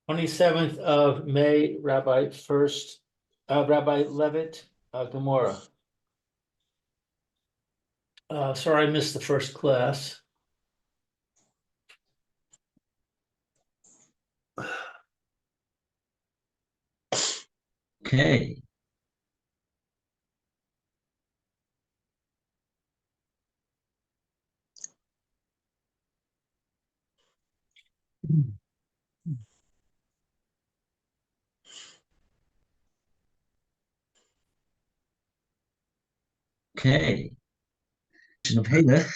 27th of May, Rabbi Levitt, Gemora. Sorry, I missed the first class. Okay. Okay. Of Halech.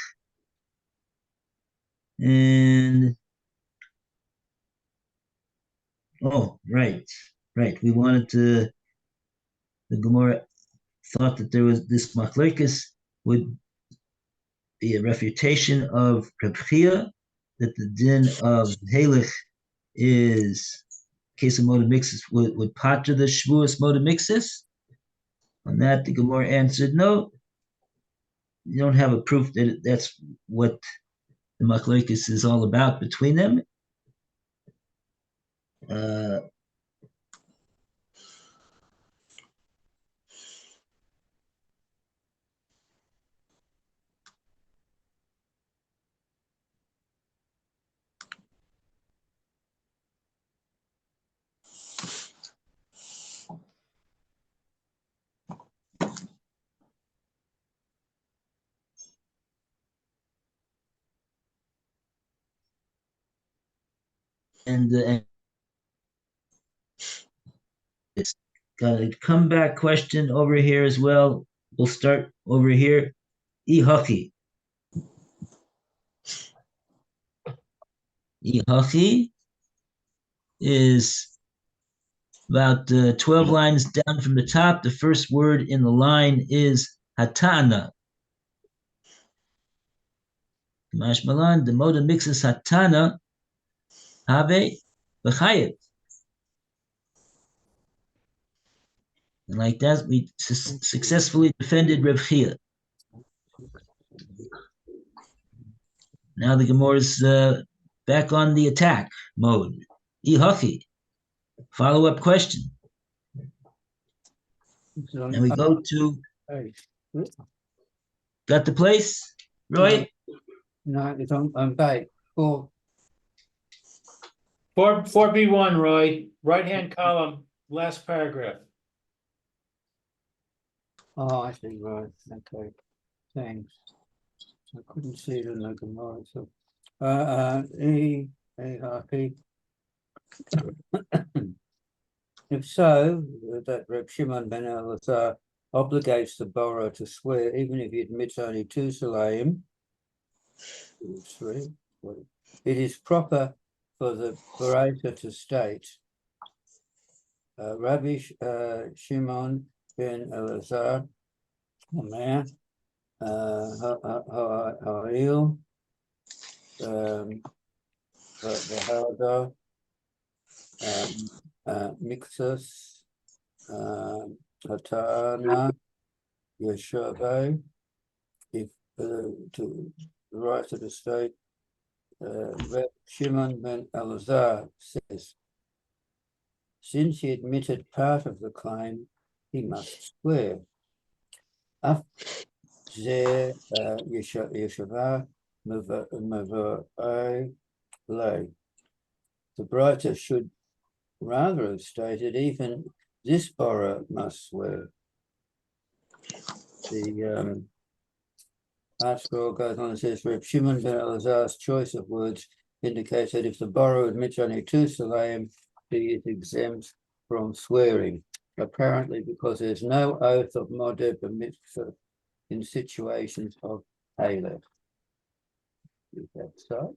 And right. We wanted to. The Gemara thought that there was this machlokes would be a refutation of Reb Chia, that the din of Halech is case of moda mixus would patra the shvuas moda mixus. On that, the Gemara answered, no, you don't have a proof that that's what the machlokes is all about between them. And it's got a comeback question over here as well. We'll start over here. Ihachi. Ihachi is about 12 lines down from the top. The first word in the line is hatana. Mashmalan, the moda mixes hatana, have v'chayet. And like that, we successfully defended Reb Chia. Now the Gemara is back on the attack mode. Ihachi. Follow-up question. And we go to. Got the place, Roy? No, it's on page 4. 4B1, Roy. Right-hand column, last paragraph. Oh, I see, right. Okay. Thanks. I couldn't see it in the Gemara. So, if so, that Reb Shimon ben Elazar obligates the borrower to swear, even if he admits only 2 salayim. 3. It is proper for the orator to state, Rabbi Shimon ben Elazar, Omer, Ha'il, V'hardo, Mixus, Hatana, Yeshaveh, if to the right of the state, Reb Shimon ben Elazar says, since he admitted part of the claim, he must swear. The writer should rather have stated, even this borrower must swear. The article goes on and says, Reb Shimon ben Elazar's choice of words indicates that if the borrower admits only 2 salayim, he is exempt from swearing, apparently because there's no oath of modeh b'mitzvah in situations of halech. Is that so?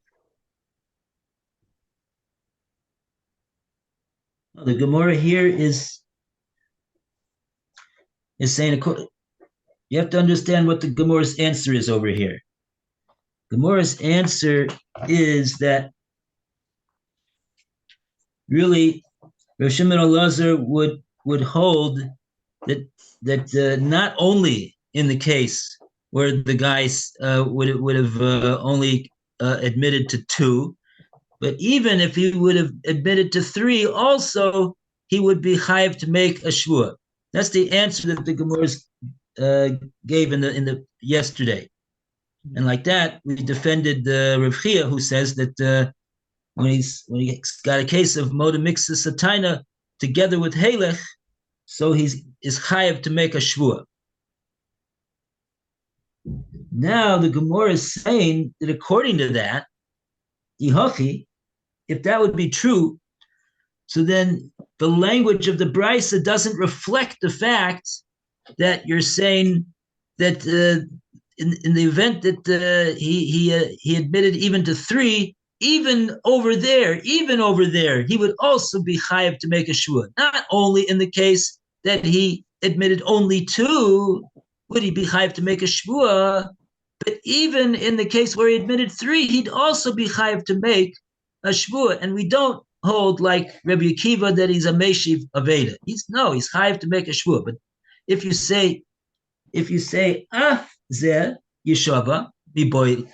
The Gemara here is saying, you have to understand what the Gemara's answer is over here. Gemara's answer is that really Rav Shimon Elazar would hold that not only in the case where the guys would have only admitted to 2, But even if he would have admitted to 3, also he would be chayiv to make a shvua. That's the answer that the Gemara gave in the yesterday. And like that, we defended Rav Chia, who says that when he's got a case of moda mixta sataina together with halech, so is chayiv to make a shvua. Now the Gemara is saying that according to that, Ihachi, if that would be true, so then the language of the Brisa doesn't reflect the fact that you're saying that in the event that he admitted even to 3, even over there, he would also be chayiv to make a shvua. Not only in the case that he admitted only 2, would he be chayiv to make a shvua, but even in the case where he admitted 3, he'd also be chayiv to make a shvua. And we don't hold like Rabbi Akiva that he's a meshiv aveda. He's chayiv to make a shvua. But if you say zeh yeshava miboy,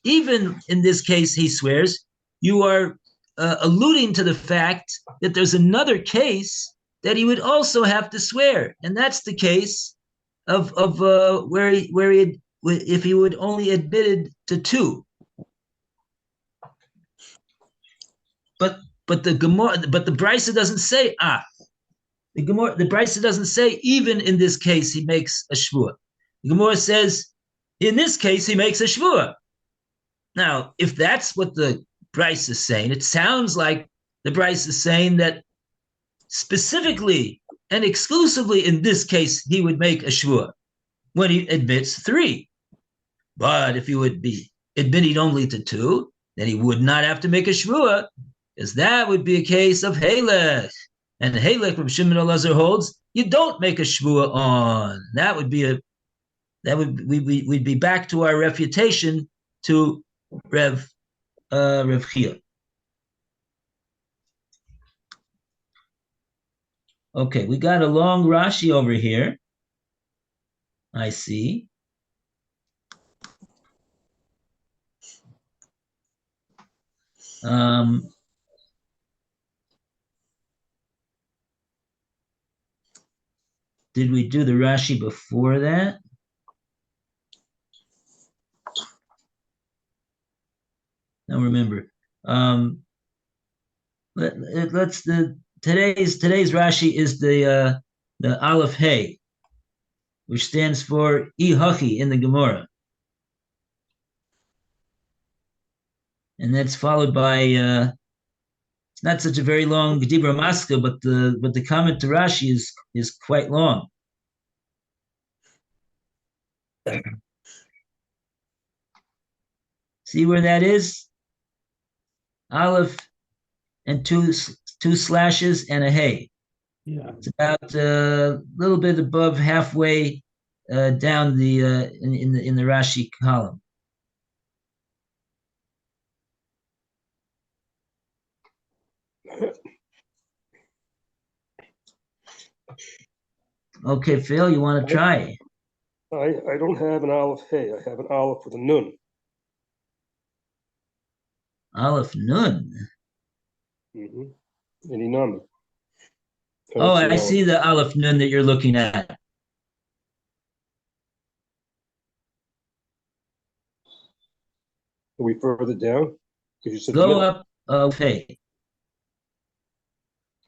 even in this case he swears, you are alluding to the fact that there's another case that he would also have to swear, and that's the case of where he if he would only admitted to 2. But the Brisa doesn't say The Brisa doesn't say even in this case he makes a shvua. The Gemara says in this case he makes a shvua. Now, if that's what the Brisa is saying, it sounds like the Brisa is saying that specifically and exclusively in this case he would make a shvua when he admits 3. But if he would be admitting only to 2, then he would not have to make a shvua, because that would be a case of halech. And halech, Reb Shimon Elazar holds, you don't make a shvua on. We'd be back to our refutation to Rev Chia. Okay, we got a long Rashi over here. I see. Did we do the Rashi before that? I don't remember. Today's Rashi is the Aleph Hey, which stands for Ihachi in the Gemora. And that's followed by it's not such a very long Gedibra Maska, but the comment to Rashi is quite long. See where that is? Aleph and two slashes and a hey. Yeah. It's about a little bit above halfway down the in the Rashi column. Okay, Phil, you want to try? I don't have an Aleph Hey. I have an Aleph with a Nun. Aleph Nun. Mm-hmm. Any Nami. Oh, I see the Aleph Nun that you're looking at. Are we further down? Because you said Go up. Okay.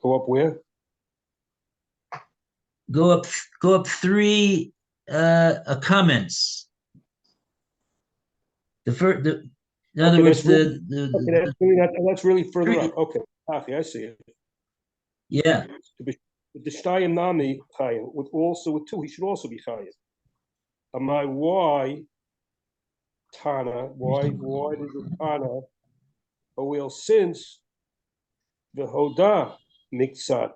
Go up where? Go up 3 comments. In other words, that's really further up. Okay, I see it. Yeah. With the Shtayim Nami Chayim, with 2, he should also be Chayim. Why Tana? Why does the Tana? Oh well, since the Hoda Miksat,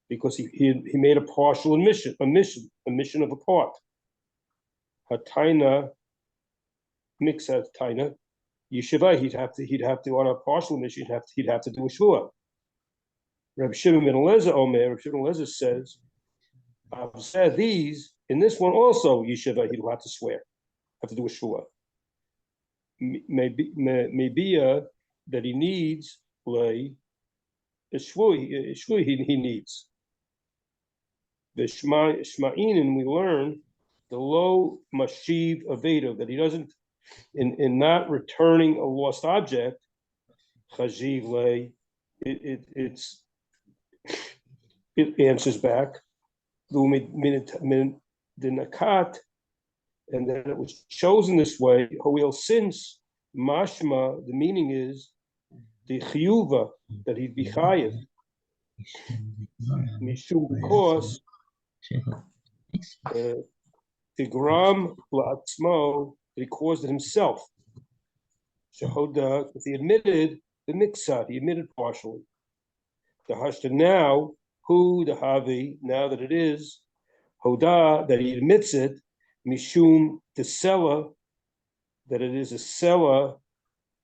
because he made a partial admission of a part. Hataina Miksat Taina Yeshiva, he'd have to on a partial admission, he'd have to do a shvua. Reb Shimon ben Elazar says, I've said these in this one also. Yeshiva, he'd have to swear, have to do a shvua. Maybe that he needs lay shvui he needs. The shma'inin we learn the lo mashiv aveda, that he doesn't in not returning a lost object chaziv lay it answers back the nakat, and that it was chosen this way. Hoil since mashma, the meaning is the chiyuva, that he'd be chayiv. Mishum, because the gram la'atzmo, that he caused it himself. Shahoda, if he admitted the mixat, he admitted partially. The hashta now, who the havi, now that it is hoda, that he admits it. Mishum, the seller, that it is a seller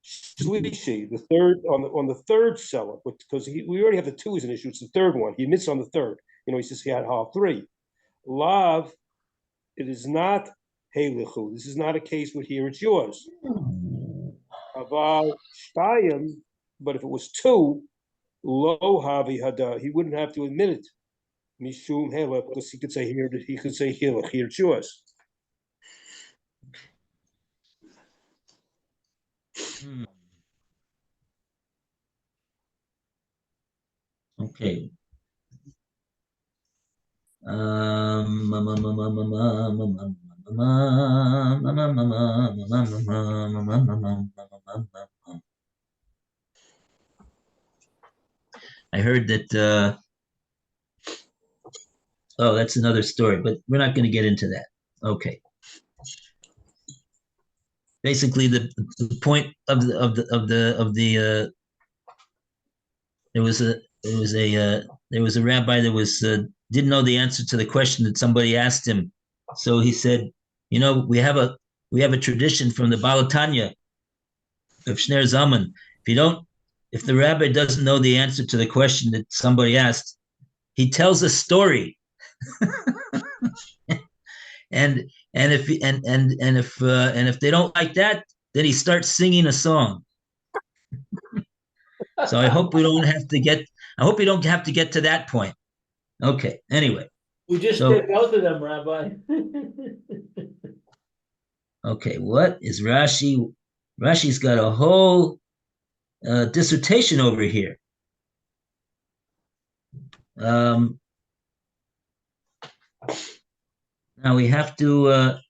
shlishi, the third on the third seller, because we already have the two as an issue. It's the third one. He admits on the third. He says he had half three. Lav, it is not helichu. This is not a case where here it's yours. Aval shtayim, but if it was two, lo havi hada, he wouldn't have to admit it. Mishum hela, because he could say here it's yours. Okay. I heard that oh, that's another story, but we're not going to get into that. Okay. Basically, the point of the there was a rabbi that was didn't know the answer to the question that somebody asked him, so he said, we have a tradition from the Balatanya of Shner Zaman. If the rabbi doesn't know the answer to the question that somebody asked, he tells a story. and if they don't like that, then he starts singing a song. So I hope we don't have to get to that point. Okay. Anyway. We just did both of them, Rabbi. Okay. What is Rashi? Rashi's got a whole dissertation over here. Now we have to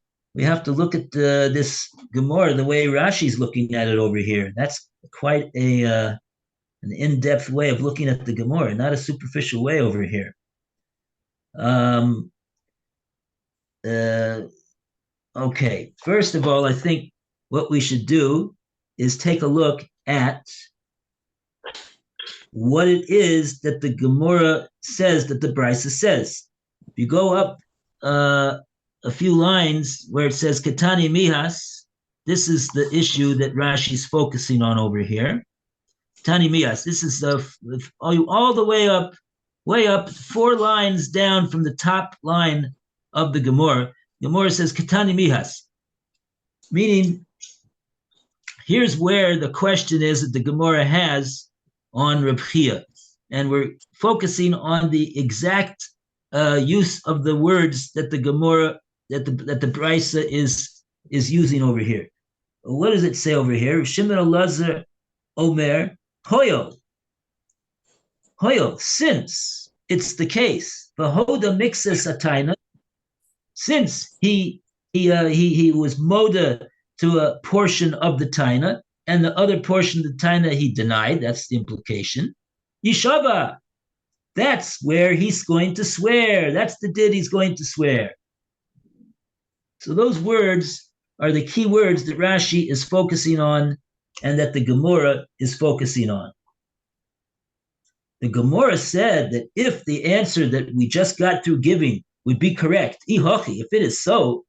look at this Gemora the way Rashi's looking at it over here. That's quite an in-depth way of looking at the Gemora, not a superficial way over here. Okay, first of all, I think what we should do is take a look at what it is that the Gemora says that the Brisa says. If you go up a few lines where it says Katani Mihas, this is the issue that Rashi's focusing on over here. Katani Mihas, this is all the way up 4 lines down from the top line of the Gemora. Gemora says Katani Mihas, meaning here's where the question is that the Gemora has on Reb Chia, and we're focusing on the exact use of the words that the Gemora, that the Brisa is using over here. What does it say over here? Shimon Elazar Omer Hoyo, since it's the case, Vahoda mixes ataina, since he was moda to a portion of the taina, and the other portion of the taina he denied. That's the implication. Yishava, that's where he's going to swear. That's the did he's going to swear. So those words are the key words that Rashi is focusing on and that the Gemora is focusing on. The Gemora said that if the answer that we just got through giving would be correct, if it is so,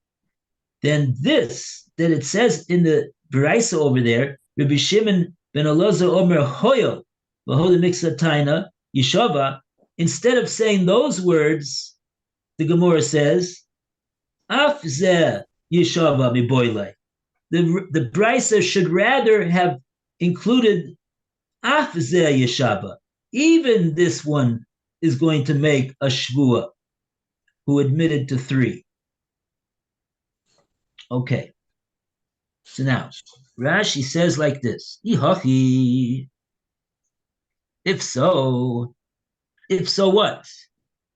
then this that it says in the Brisa over there, Rabbi Shimon ben Elazar Omer Hoyo, Vahoda Mixataina, Yeshava, instead of saying those words, the Gemora says, Af zeh Yeshava miboile. The Brisa should rather have included Af zeh yeshava. Even this one is going to make a shvua who admitted to 3. Okay. So now, Rashi says like this, Ihachi. If so what?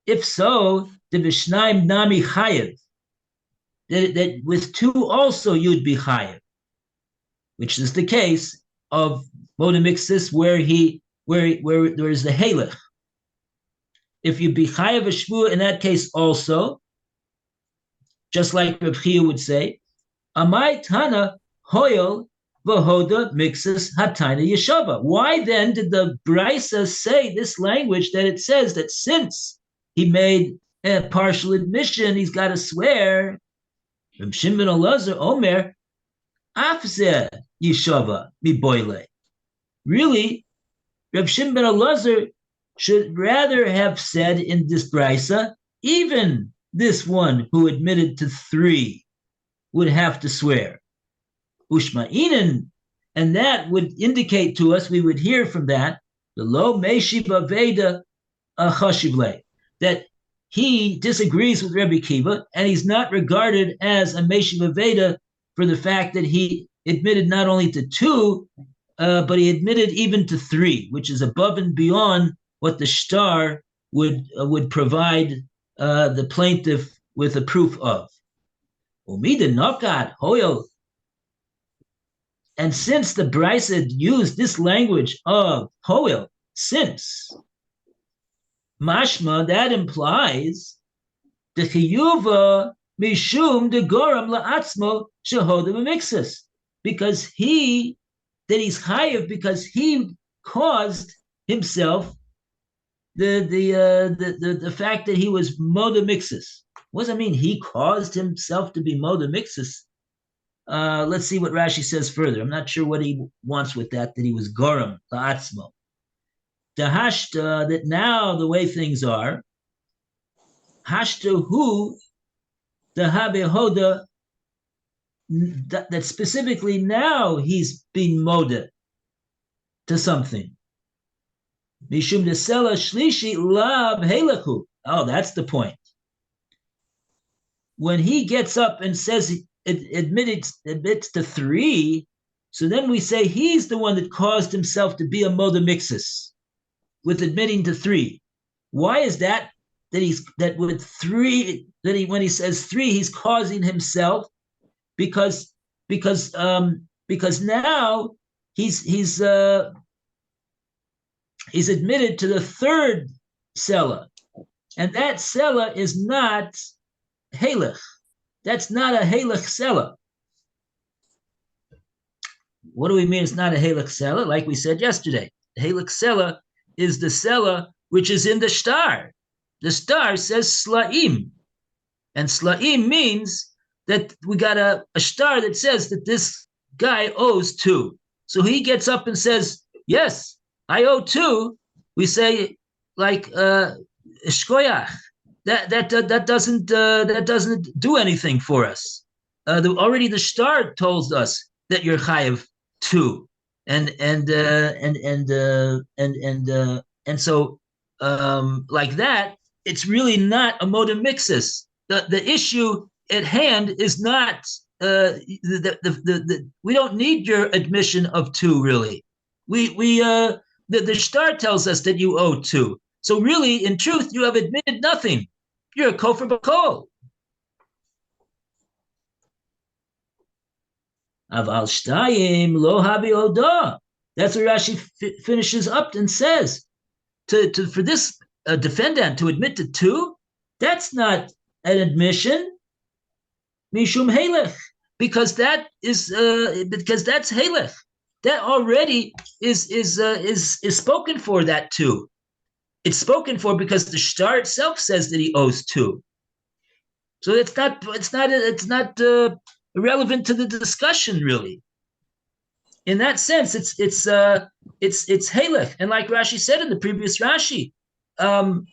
If so, the Vishnaim Nami Chayev. That with 2 also you'd be Chayev, which is the case of Modemixis where there is the Halech. If you be Chayev a Shvua in that case also, just like Reb Chia would say, Amai Tana Hoyel Vahoda Mixis Hataina Yeshava. Why then did the Brisa say this language that it says that since he made a partial admission, he's got to swear? Reb Shimon Elazar Omer Afzeh Yeshava Miboile. Really, Reb Shimon Elazar should rather have said in this Brisa, even this one who admitted to 3 would have to swear. Ushma'inen, and that would indicate to us, we would hear from that, the lo meshiva veda chashivle, that he disagrees with Rebbe Kiva, and he's not regarded as a meshiva veda for the fact that he admitted not only to 2, but he admitted even to 3, which is above and beyond what the shtar would provide the plaintiff with a proof of. Umida nokat hoyel. And since the Brisa used this language of hoel, since, mashma, that implies the chiyuva mishum de goram la'atzmo shehoda b'mixus, because he's chayiv because he caused himself the fact that he was moda mixus. What does that mean? He caused himself to be moda mixus. Let's see what Rashi says further. I'm not sure what he wants with that he was goram la'atzmo. The hashta, that now the way things are, hashta hu, the habehoda, that specifically now he's being moda to something. Mishum desela shlishi lab helaku. Oh, that's the point. When he gets up and says admits to 3, so then we say he's the one that caused himself to be a moda mixus with admitting to 3. Why is that? That with 3, when he says 3, he's causing himself because now he's admitted to the 3rd sela, and that sela is not halech. That's not a halech sela. What do we mean it's not a halech sela? Like we said yesterday, the halech sela is the sela which is in the star. The star says slaim, and slaim means that we got a star that says that this guy owes 2. So he gets up and says, yes, I owe 2. We say like shkoyach. That doesn't do anything for us. Already the star tells us that you're chayav 2, and so like that, it's really not a moda mixus. The issue at hand is not we don't need your admission of 2 really. The star tells us that you owe 2. So really, in truth, you have admitted nothing. You're a kofar b'kol. Aval shtayim lo habi oda. That's what Rashi finishes up and says. For this defendant to admit to 2, that's not an admission. Mishum halech, because that's halech. That already is spoken for. That 2. It's spoken for because the shtar itself says that he owes 2. So it's not irrelevant to the discussion really. In that sense, it's halech, and like Rashi said in the previous Rashi, not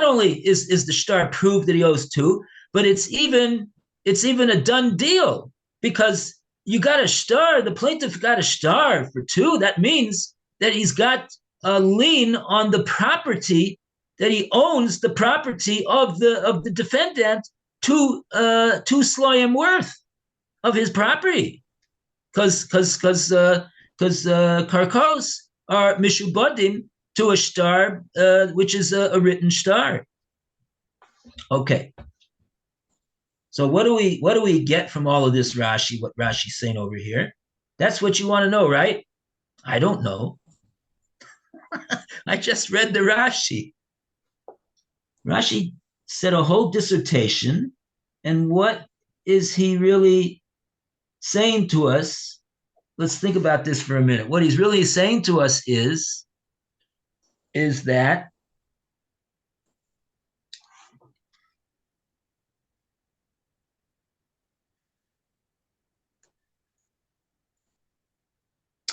only is the shtar proved that he owes 2, but it's even a done deal, because you got a star. The plaintiff got a star for 2. That means that he's got a lien on the property, that he owns the property of the defendant to Sloyim worth of his property, because karkos are mishubadim to a star, which is a written star. Okay. So what do we get from all of this, Rashi? What Rashi's saying over here? That's what you want to know, right? I don't know. I just read the Rashi. Rashi said a whole dissertation, and what is he really saying to us? Let's think about this for a minute. What he's really saying to us is that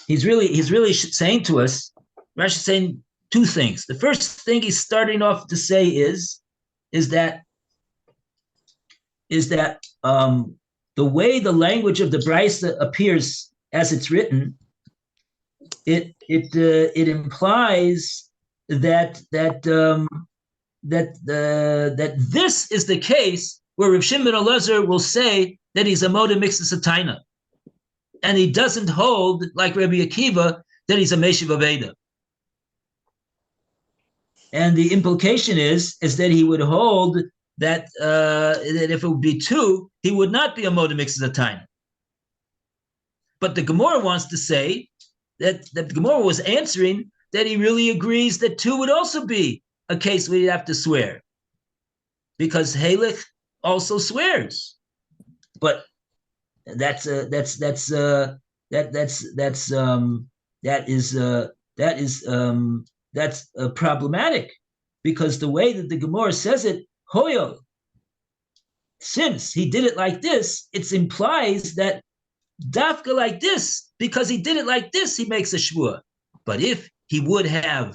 he's really saying to us, Rashi's saying 2 things. The first thing he's starting off to say is that the way the language of the Brisa appears as it's written, it implies that this is the case where Rav Shimon ben Elazar will say that he's a moda mixus ataina, and he doesn't hold like Rabbi Akiva that he's a meshiv aveda. And the implication is that he would hold that if it would be 2, he would not be a moda mixus ataina. But the Gemora wants to say that the Gemora was answering that he really agrees that 2 would also be a case where you'd have to swear, because Halech also swears. But that's problematic, because the way that the Gemara says it, hoyo, since he did it like this, it implies that dafka like this, because he did it like this, he makes a shvua. But if he would have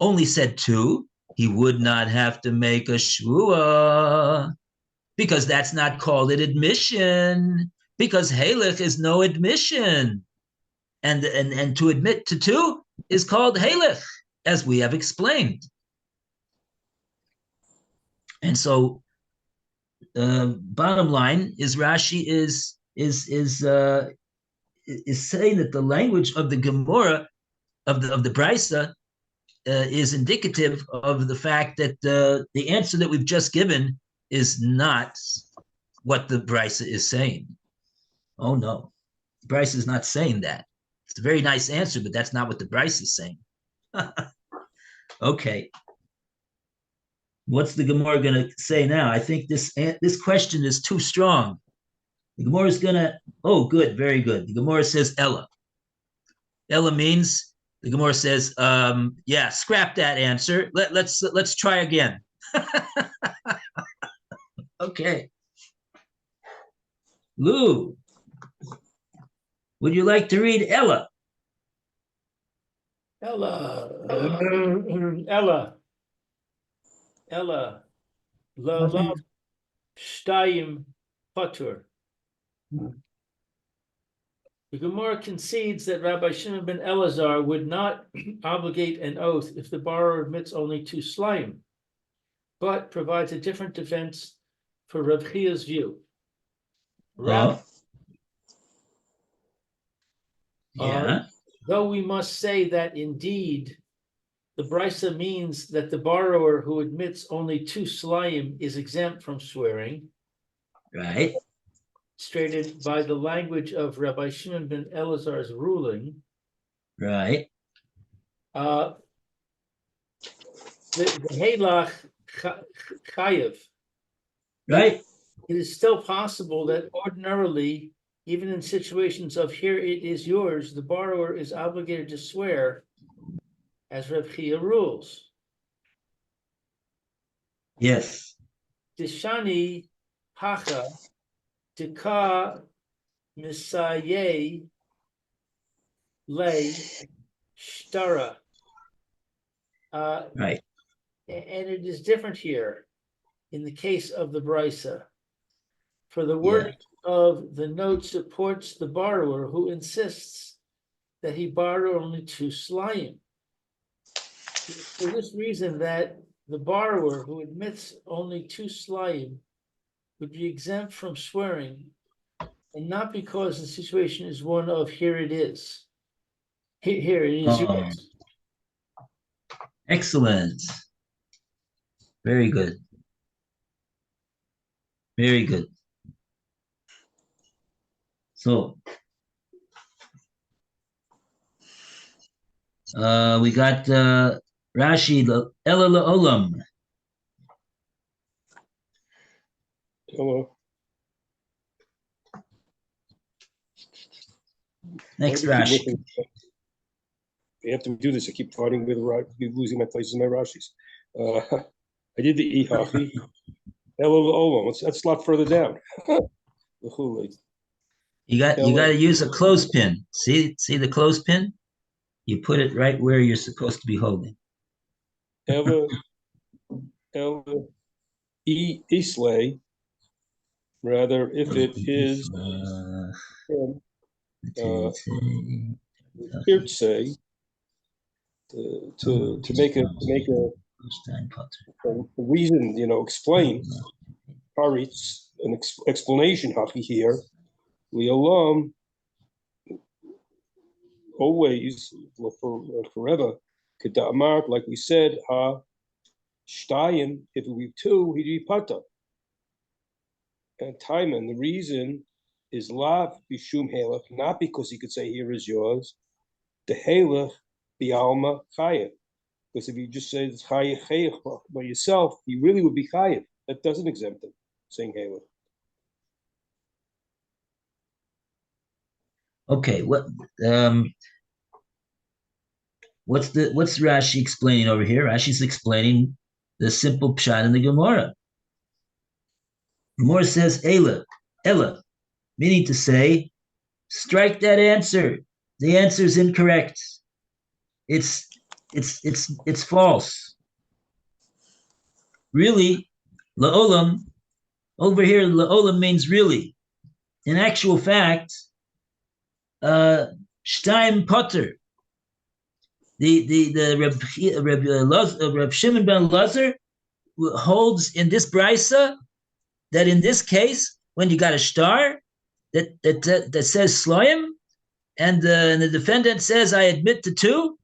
only said 2, he would not have to make a shvua, because that's not called an admission, because halech is no admission, and to admit to 2 is called halech, as we have explained. And so, bottom line is Rashi is saying that the language of the Gemora of the Brisa is indicative of the fact that the answer that we've just given is not what the Brisa is saying. Oh no, the Brisa is not saying that. It's a very nice answer, but that's not what the Brisa is saying. Okay. What's the Gemara going to say now? I think this question is too strong. The Gemara is going to, oh, good, very good. The Gemara says Ella. Ella means, the Gemara says, yeah, scrap that answer. Let's try again. Okay. Lou, would you like to read Ella? Ella, la shtayim patur. The Gemara concedes that Rabbi Shimon ben Elazar would not obligate an oath if the borrower admits only 2 slayim, but provides a different defense for Rav Chia's view. Well, yeah. Though we must say that indeed the Brisa means that the borrower who admits only 2 slayim is exempt from swearing, Right. stated by the language of Rabbi Shimon ben Elazar's ruling. Right. The Halach Chayev. Right. It is still possible that ordinarily, even in situations of here it is yours, the borrower is obligated to swear, as Rav Chia rules. Yes. Dishani Hacha Dika Misaye Le Shtara. Right. And it is different here in the case of the Brisa. For the word of the note supports the borrower who insists that he borrow only 2 slayim. For this reason, that the borrower who admits only 2 slayim would be exempt from swearing, and not because the situation is one of here it is. Here it is. Oh. Excellent. Very good. Very good. So we got Rashi, Ela Olam. Hello. Next Why do I keep Rashi. looking? After we do this, I keep fighting with losing my places in my Rashis. I did the Ihachi. Elo. That's a lot further down. You got to use a clothespin. See the clothespin? You put it right where you're supposed to be holding. Ela, Islay. Rather, if it is say to make a reason, explain Haritz, an explanation Hachi here. We alum always forever. Kedamar, like we said, Shtayim, if it be 2, he'd be pata. And Timon, the reason is lav bishum halach, not because he could say here is yours. The halach bialma chayev. Because if you just say it's chayev by yourself, you really would be chayev. That doesn't exempt him saying halach. Okay, what's Rashi explaining over here? Rashi's explaining the simple pshat in the Gemora. Gemora says Ela, meaning to say, strike that answer. The answer is incorrect. It's false. Really, la'olam, over here, la'olam means really. In actual fact, Shtaim Potter, the Reb Shimon ben Lazar holds in this brisa that in this case, when you got a star that says Sloim, and the defendant says, I admit to 2,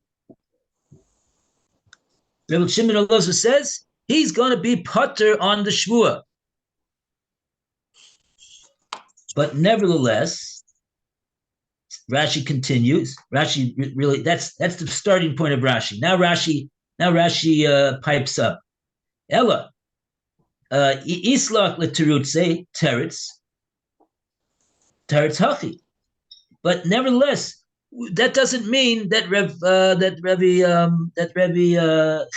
Reb Shimon ben Lazar says, he's going to be Potter on the Shvua. But nevertheless, Rashi continues. Rashi really, that's the starting point of Rashi. Now Rashi pipes up. Ella, islach leterutze teretz hachi. But nevertheless, that doesn't mean that Rabbi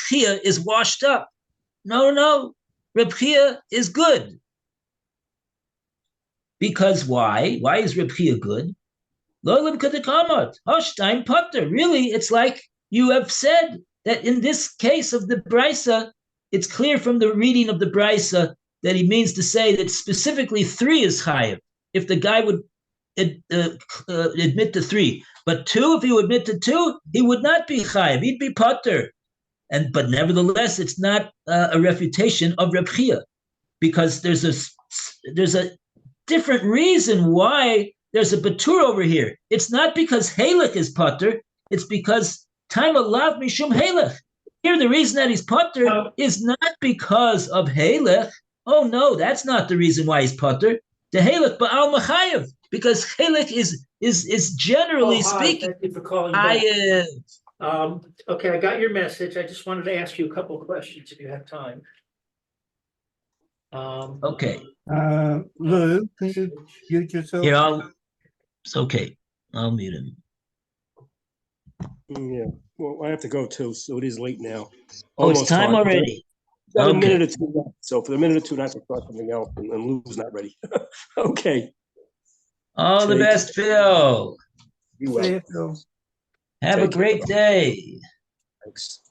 Chia is washed up. No, Rabbi Chia is good. Because why? Why is Rabbi Chia good? Really, it's like you have said that in this case of the brisa, it's clear from the reading of the brisa that he means to say that specifically 3 is chayiv. If the guy would admit to 3, but 2, if he would admit to 2, he would not be chayiv. He'd be potter. But nevertheless, it's not a refutation of Reb Chia, because there's a different reason why there's a batur over here. It's not because halach is potter. It's because time alav mishum halach. Here, the reason that he's potter is not because of halach. Oh no, that's not the reason why he's potter. The halach ba'al machayev, because halach is generally speaking. Thank you for calling back. Okay, I got your message. I just wanted to ask you a couple of questions if you have time. Okay. Lou, can you mute yourself? Here, it's okay. I'll mute him. Yeah. Well, I have to go too, so it is late now. Oh, it's time already. Got a minute or 2 left. So for the minute or 2, I have to start something else, and Lou's not ready. Okay. All the best, Phil. You will. See you, Phil. Have a great day. Thanks.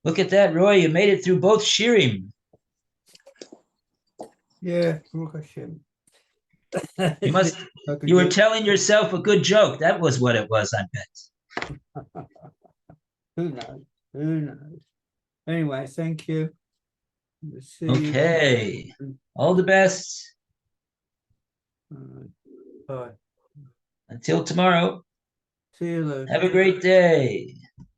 Look at that, Roy. You made it through both shirim. Yeah, Baruch Hashem. You must. I could You were do- telling yourself a good joke. That was what it was, I bet. Who knows? Who knows? Anyway, thank you. We'll see you. Okay. All the best. Bye. Until tomorrow. See you, Lou. Have a great day.